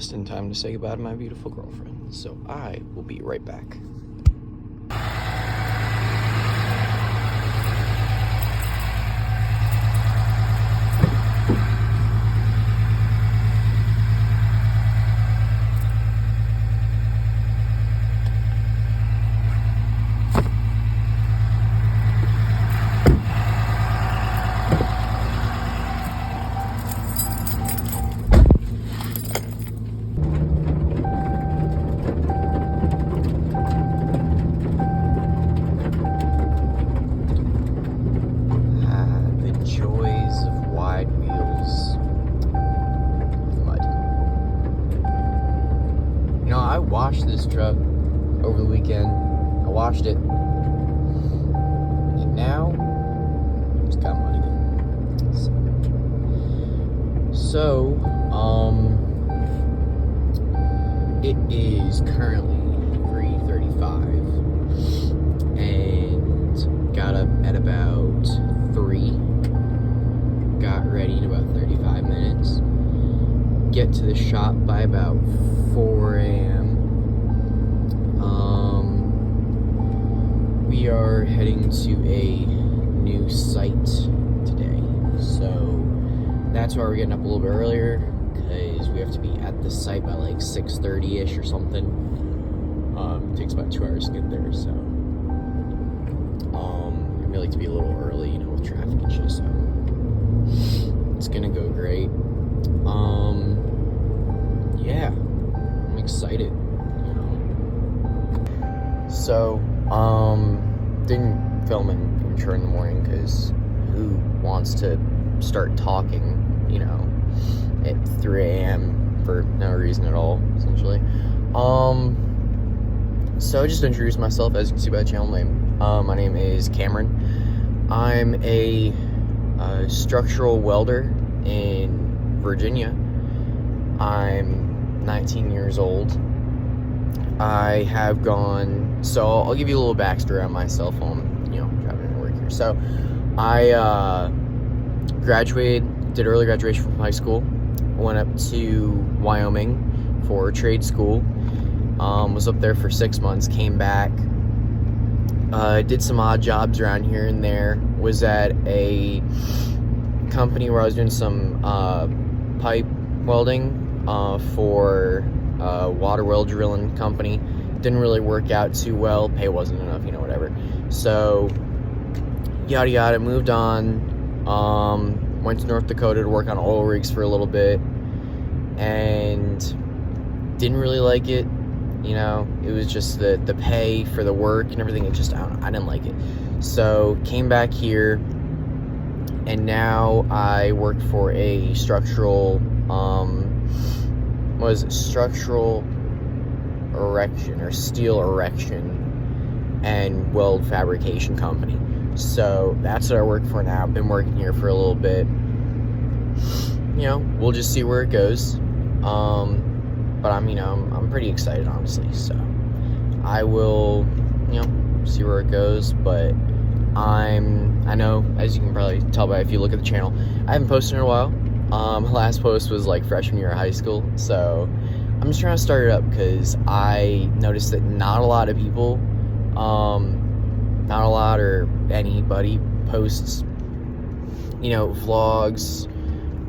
just in time to say goodbye to my beautiful girlfriend. So I will be right back. I washed this truck over the weekend. I washed it. And now, it's got mud again. So, it is currently 3:35. And got up at about 3. Got ready in about 35 minutes. Get to the shop by about 4 a.m. We are heading to a new site today, so that's why we're getting up a little bit earlier, because we have to be at the site by like 6:30ish or something. It takes about 2 hours to get there, so we like to be a little early, with traffic and shit, so it's gonna go great. Yeah, I'm excited, So, didn't film an intro in the morning, because who wants to start talking, at 3 a.m. for no reason at all, essentially. So just to introduce myself, as you can see by the channel name, my name is Cameron. I'm a structural welder in Virginia. I'm 19 years old. I have gone, so I'll give you a little backstory on myself on, driving to work here. So I graduated, did early graduation from high school, went up to Wyoming for trade school, was up there for 6 months, came back, did some odd jobs around here and there, was at a company where I was doing some pipe welding for a water well drilling company. Didn't really work out too well, pay wasn't enough, whatever. So yada yada, moved on, went to North Dakota to work on oil rigs for a little bit, and didn't really like it. It was just the pay for the work and everything. It just, I didn't like it. So came back here, and now I work for a structural structural erection or steel erection and weld fabrication company. So that's what I work for now. I've been working here for a little bit. We'll just see where it goes. But I'm pretty excited, honestly. So I will, see where it goes. But I know, as you can probably tell by if you look at the channel, I haven't posted in a while. My last post was like freshman year of high school. So I'm just trying to start it up, because I noticed that not a lot of people, not a lot or anybody posts, vlogs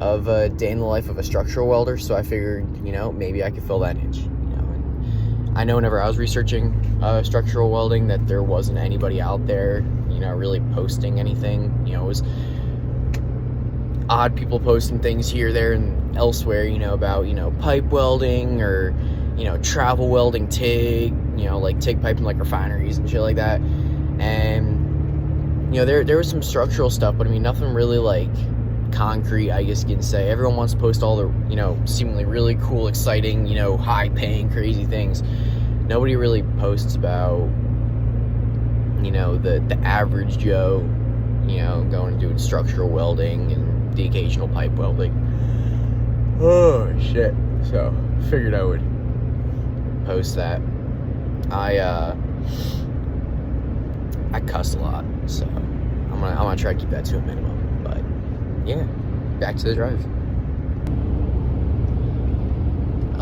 of a day in the life of a structural welder. So I figured, maybe I could fill that niche. And I know whenever I was researching structural welding that there wasn't anybody out there, really posting anything. It was odd people posting things here, there, and elsewhere, about, pipe welding or, travel welding TIG, like TIG pipe in like refineries and shit like that. And, there was some structural stuff, but nothing really like concrete, I guess you can say. Everyone wants to post all the, seemingly really cool, exciting, high paying, crazy things. Nobody really posts about, the average Joe, going and doing structural welding and the occasional pipe welding. Oh shit. So figured I would post that. I cuss a lot, so I'm gonna try to keep that to a minimum. But yeah, back to the drive.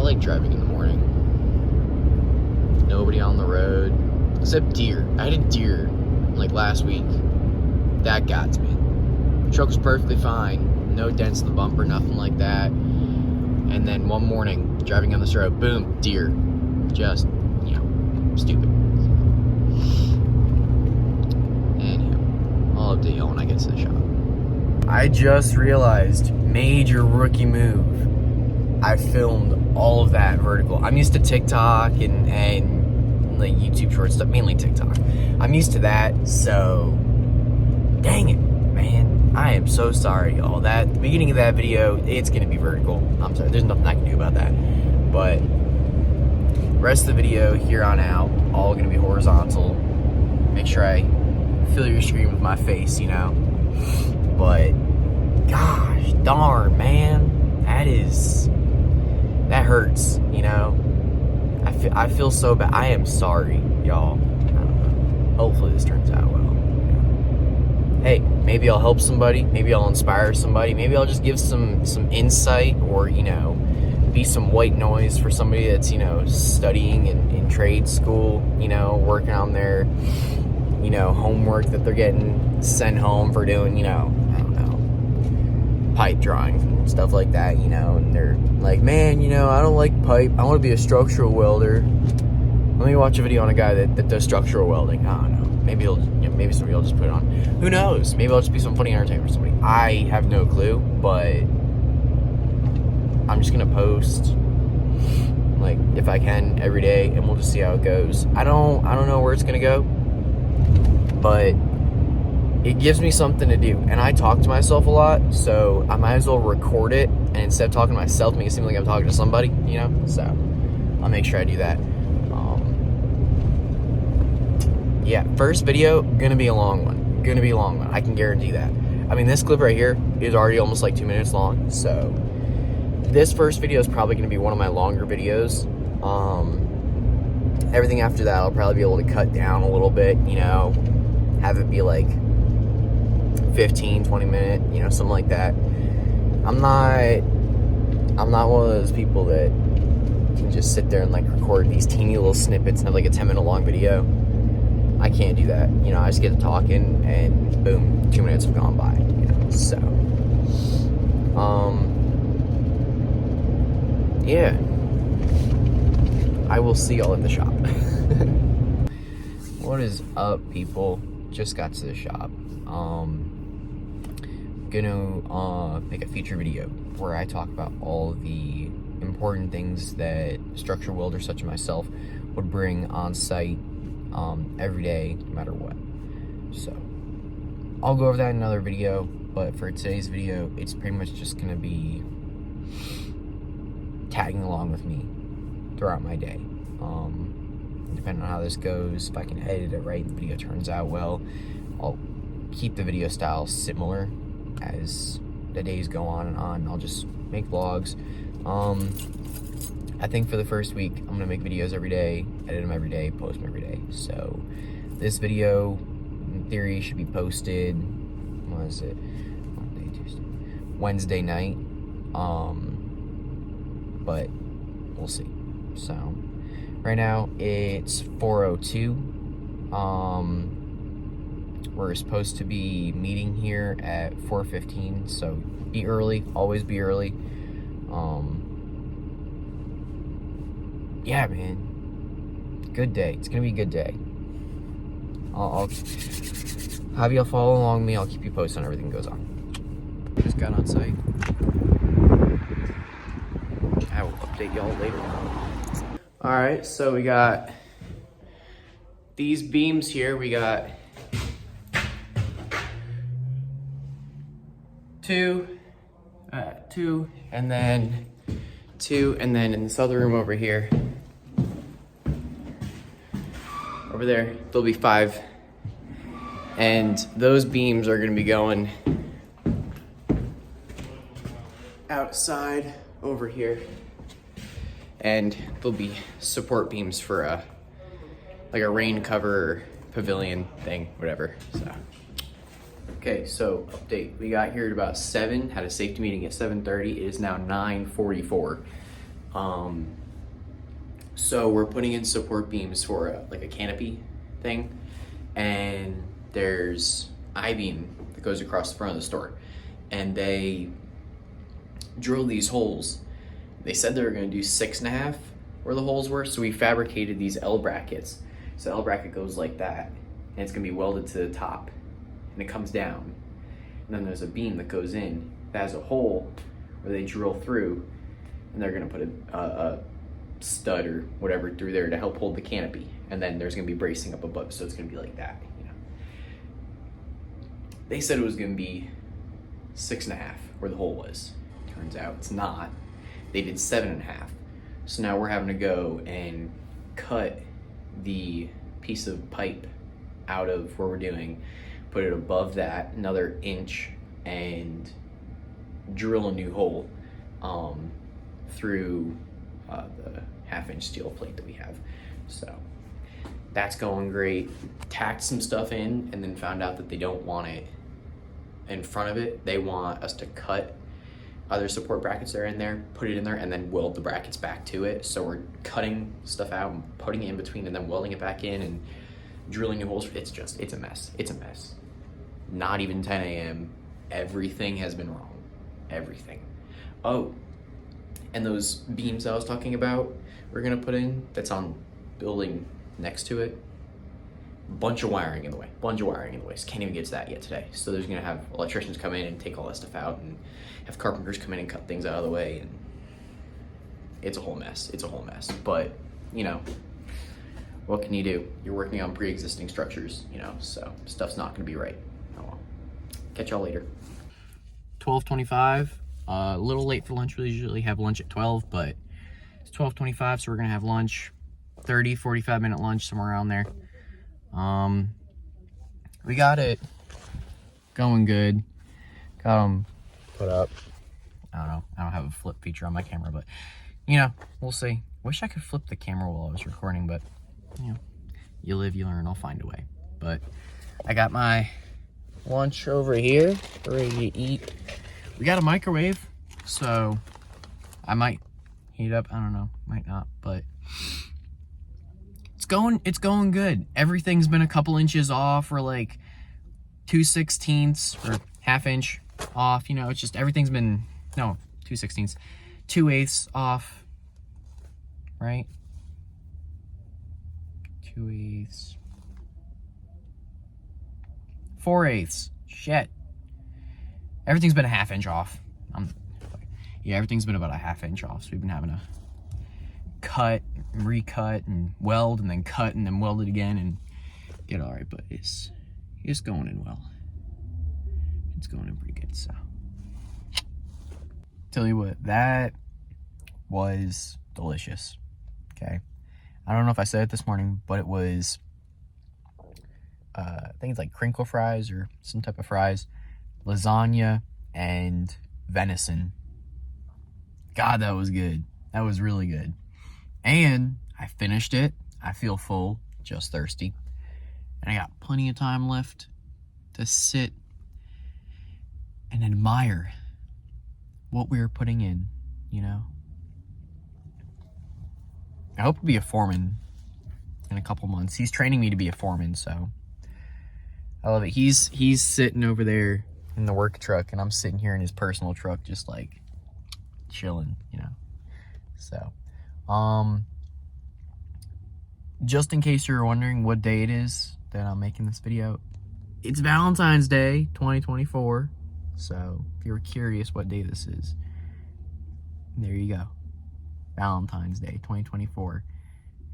I like driving in the morning. Nobody on the road, except deer. I had a deer like last week. That got to me. Truck was perfectly fine. No dents in the bumper, nothing like that. And then one morning, driving on this road, boom, deer. Just, you know, stupid. Anyhow, I'll update y'all when I get to the shop. I just realized, major rookie move. I filmed all of that vertical. I'm used to TikTok and like YouTube short stuff, mainly TikTok. I'm used to that, so dang it, man. I am so sorry, y'all. That the beginning of that video, it's gonna be vertical. I'm sorry, there's nothing I can do about that. But rest of the video here on out, all gonna be horizontal. Make sure I fill your screen with my face, you know. But gosh darn, man, that hurts, you know. I feel so bad. I am sorry, y'all. Hopefully this turns out well. Hey, maybe I'll help somebody, maybe I'll inspire somebody, maybe I'll just give some insight, or, you know, be some white noise for somebody that's, you know, studying in trade school, you know, working on their, you know, homework that they're getting sent home for doing, you know, I don't know, pipe drawing and stuff like that, you know, and they're like, man, you know, I don't like pipe, I want to be a structural welder. Let me watch a video on a guy that does structural welding. I don't know. Maybe maybe somebody will just put it on. Who knows? Maybe I'll just be some funny entertainment for somebody. I have no clue, but I'm just gonna post, like, if I can, every day, and we'll just see how it goes. I don't know where it's gonna go, but it gives me something to do. And I talk to myself a lot, so I might as well record it, and instead of talking to myself, make it seem like I'm talking to somebody, you know? So I'll make sure I do that. Yeah, first video, gonna be a long one. I can guarantee that. I mean, this clip right here is already almost like 2 minutes long, so this first video is probably gonna be one of my longer videos. Everything after that, I'll probably be able to cut down a little bit, you know, have it be like 15, 20 minute, you know, something like that. I'm not one of those people that can just sit there and like record these teeny little snippets and have like a 10-minute long video. I can't do that, you know. I just get to talking and boom, 2 minutes have gone by, you know. So yeah, I will see y'all in the shop. What is up, people? Just got to the shop. Gonna make a feature video where I talk about all the important things that structural welders such as myself would bring on site every day, no matter what. So I'll go over that in another video, but for today's video, it's pretty much just gonna be tagging along with me throughout my day. Depending on how this goes, if I can edit it right and the video turns out well, I'll keep the video style similar as the days go on and on. I'll just make vlogs. I think for the first week, I'm gonna make videos every day, edit them every day, post them every day. So this video, in theory, should be posted, what is it? Monday, Tuesday, Wednesday night. But we'll see. So right now it's 4:02. We're supposed to be meeting here at 4:15. So be early, always be early. Yeah, man, good day. It's gonna be a good day. I'll have y'all follow along me. I'll keep you posted on everything that goes on. Just got on site. I will update y'all later. All right, so we got these beams here. We got two, and then two, and then in this other room over here, over there, there'll be 5. And those beams are gonna be going outside over here. And there'll be support beams for like a rain cover pavilion thing, whatever, so. Okay, so update. We got here at about 7, had a safety meeting at 7:30. It is now 9:44. So we're putting in support beams for like a canopy thing, and there's I-beam that goes across the front of the store, and they drilled these holes. They said they were going to do 6.5 where the holes were, so we fabricated these L brackets. So the L bracket goes like that, and it's going to be welded to the top, and it comes down. And then there's a beam that goes in that has a hole where they drill through, and they're going to put a stud or whatever through there to help hold the canopy. And then there's going to be bracing up above, so it's going to be like that. You know, they said it was going to be 6.5 where the hole was. Turns out it's not. They did 7.5. So now we're having to go and cut the piece of pipe out of where we're doing, put it above that another inch, and drill a new hole through the 1/2-inch steel plate that we have. So that's going great. Tacked some stuff in, and then found out that they don't want it in front of it. They want us to cut other support brackets that are in there, put it in there, and then weld the brackets back to it. So we're cutting stuff out and putting it in between, and then welding it back in and drilling new holes. It's a mess. It's a mess. Not even 10 a.m. Everything has been wrong. Everything. Oh, and those beams I was talking about we're gonna put in, that's on building next to it, bunch of wiring in the way. So can't even get to that yet today. So there's gonna have electricians come in and take all that stuff out, and have carpenters come in and cut things out of the way, and it's a whole mess. But, you know, what can you do? You're working on pre-existing structures, you know, so stuff's not gonna be right. Oh well. Catch y'all later. 12:25. A little late for lunch. We usually have lunch at 12, but it's 12:25, so we're gonna have lunch. 45 minute lunch, somewhere around there. We got it going good. Got them put up. I don't know. I don't have a flip feature on my camera, but you know, we'll see. Wish I could flip the camera while I was recording, but you know, you live, you learn. I'll find a way. But I got my lunch over here, ready to eat. We got a microwave, so I might heat up. I don't know, might not, but it's going good. Everything's been a couple inches off, or like 2/16 or 1/2 inch off. You know, it's just everything's been 2/16, 2/8 off, right? 2/8, 4/8. Shit. Everything's been a 1/2 inch off. Yeah, everything's been about a 1/2 inch off. So we've been having to cut, and recut, and weld, and then cut, and then weld it again, and get all right. But it's going in well. It's going in pretty good. So, tell you what, that was delicious. Okay, I don't know if I said it this morning, but it was, I think it's like crinkle fries or some type of fries, lasagna, and venison. God, that was good. That was really good. And I finished it. I feel full, just thirsty. And I got plenty of time left to sit and admire what we were putting in, you know? I hope to be a foreman in a couple months. He's training me to be a foreman, so I love it. He's sitting over there in the work truck, and I'm sitting here in his personal truck, just like chilling, you know? So, just in case you're wondering what day it is that I'm making this video, it's Valentine's Day 2024. So if you're curious what day this is, there you go. Valentine's Day 2024.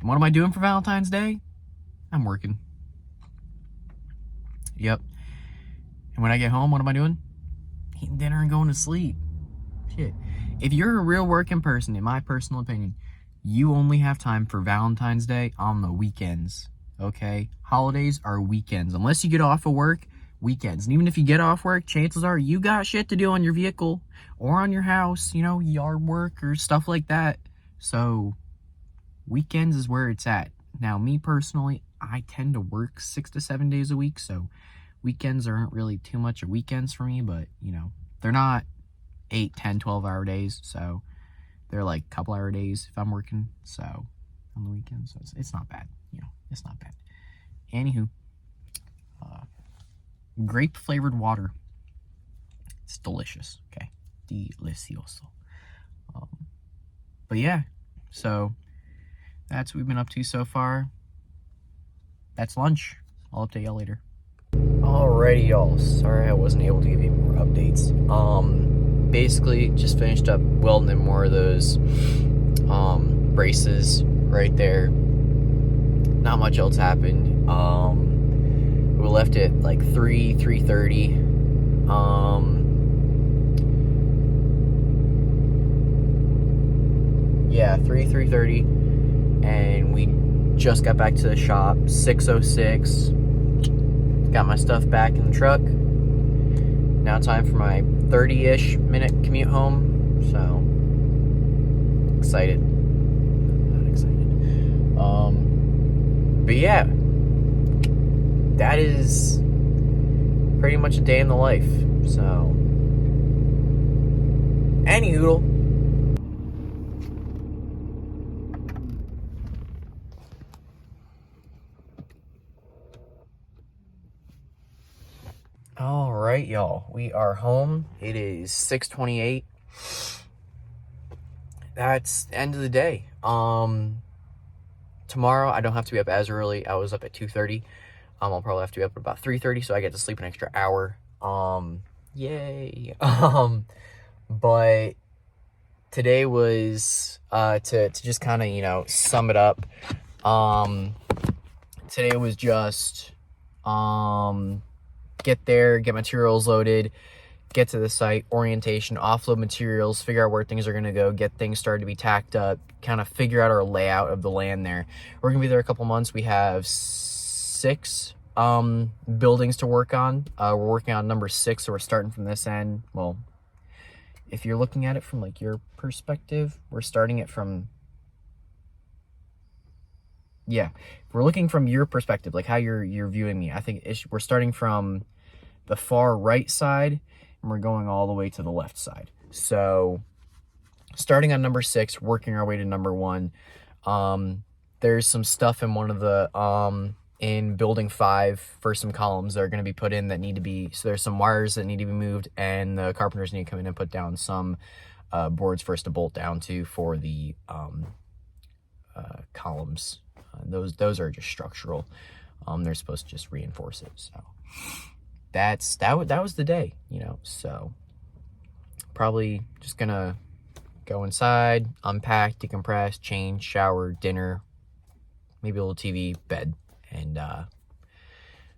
And what am I doing for Valentine's Day? I'm working. Yep. And when I get home, what am I doing? Eating dinner and going to sleep. Shit. If you're a real working person, in my personal opinion, you only have time for Valentine's Day on the weekends, okay? Holidays are weekends. Unless you get off of work, weekends. And even if you get off work, chances are you got shit to do on your vehicle or on your house, you know, yard work or stuff like that. So weekends is where it's at. Now, me personally, I tend to work 6 to 7 days a week, so weekends aren't really too much of weekends for me, but, you know, they're not 8, 10, 12-hour days, so they're like couple hour days if I'm working. So on the weekend, so it's not bad. It's not bad. Anywho, grape flavored water. It's delicious. Okay, delicioso. But yeah, so that's what we've been up to so far. That's lunch. I'll update y'all later. Alrighty, y'all. Sorry I wasn't able to give you more updates. Basically, just finished up welding in more of those braces right there. Not much else happened. We left it like 3:30. Yeah, 3:30, and we just got back to the shop 6:06. Got my stuff back in the truck. Now time for my 30-ish minute commute home. So excited. Not excited. But yeah, that is pretty much a day in the life. So anywho. All right, y'all. We are home. It is 6:28. That's the end of the day. Tomorrow I don't have to be up as early. I was up at 2:30. I'll probably have to be up at about 3:30, so I get to sleep an extra hour. Yay. But today was to just kind of, sum it up. Today was just get there, get materials loaded, get to the site, orientation, offload materials, figure out where things are going to go, get things started to be tacked up, kind of figure out our layout of the land there. We're going to be there a couple months. We have 6 buildings to work on. We're working on number 6, so we're starting from this end. Well, if you're looking at it from like your perspective, we're starting it from... Yeah, if we're looking from your perspective, like how you're viewing me, I think we're starting from the far right side and we're going all the way to the left side. So starting on number 6, working our way to number 1. There's some stuff in one of the in building 5 for some columns that are going to be put in that need to be, so there's some wires that need to be moved, and the carpenters need to come in and put down some boards for us to bolt down to for the columns. Those are just structural. They're supposed to just reinforce it. So that was the day, so probably just gonna go inside, unpack, decompress, change, shower, dinner, maybe a little TV, bed, and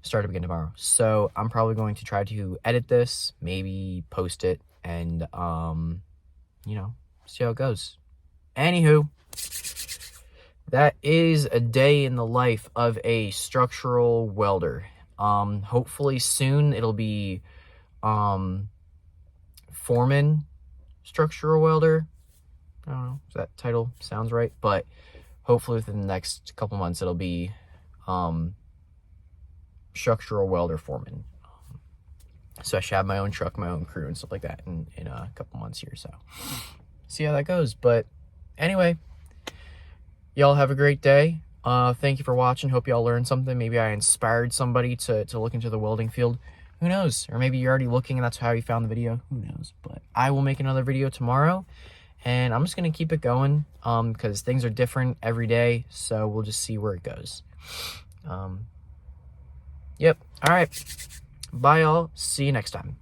start up again tomorrow. So I'm probably going to try to edit this, maybe post it, and see how it goes. Anywho, that is a day in the life of a structural welder. Hopefully soon it'll be foreman structural welder. I don't know if that title sounds right, but hopefully within the next couple months it'll be structural welder foreman. So I should have my own truck, my own crew, and stuff like that in a couple months here. So see how that goes. But anyway, y'all have a great day. Thank you for watching. Hope y'all learned something. Maybe I inspired somebody to look into the welding field. Who knows? Or maybe you're already looking and that's how you found the video. Who knows? But I will make another video tomorrow. And I'm just going to keep it going because things are different every day. So we'll just see where it goes. Yep. All right. Bye, y'all. See you next time.